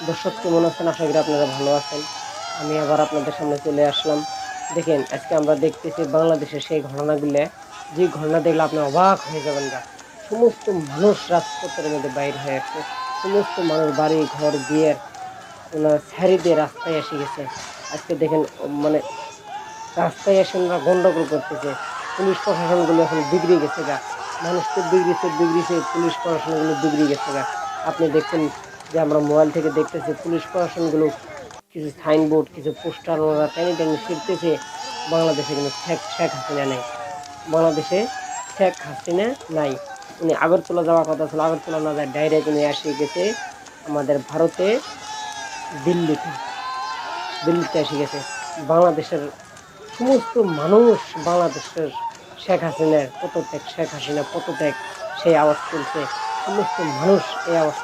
দর্শক কেমন আছেন? আশা করি আপনারা ভালো আছেন। আমি আবার আপনাদের সামনে চলে আসলাম। দেখেন আজকে আমরা দেখতেছি বাংলাদেশের সেই ঘটনাগুলো, যে ঘটনা দেখলে আপনি অবাক হয়ে যাবেন গা। সমস্ত মানুষ রাজপথের মধ্যে বাইর হয়ে আসছে। সমস্ত মানুষ বাড়ি ঘর বিয়ের ওনার ছাড়ি দিয়ে রাস্তায় এসে গেছে। আজকে দেখেন মানে রাস্তায় এসে ওনারা গন্ডগোল করতেছে। পুলিশ প্রশাসনগুলো এখন বিগড়ে গেছে গা। মানুষ তো বিগড়িছে, পুলিশ প্রশাসনগুলো বিগড়ে গেছে গা। আপনি দেখছেন যে আমরা মোবাইল থেকে দেখতেছি পুলিশ প্রশাসনগুলো কিছু সাইনবোর্ড, কিছু পোস্টার ওনারা টেনে টেনে ছিঁড়তেছে। বাংলাদেশে কিন্তু শেখ হাসিনা নেই। বাংলাদেশে শেখ হাসিনা নাই। উনি আগরতলা যাওয়ার কথা ছিল, আগরতলা না যায় ডাইরেক্ট উনি এসে গেছে আমাদের ভারতে, দিল্লিতে। দিল্লিতে এসে গেছে। বাংলাদেশের সমস্ত মানুষ বাংলাদেশের শেখ হাসিনার পদত্যাগ, শেখ হাসিনা পদত্যাগ সেই আওয়াজ তুলছে। সমস্ত মানুষ এই আওয়াজ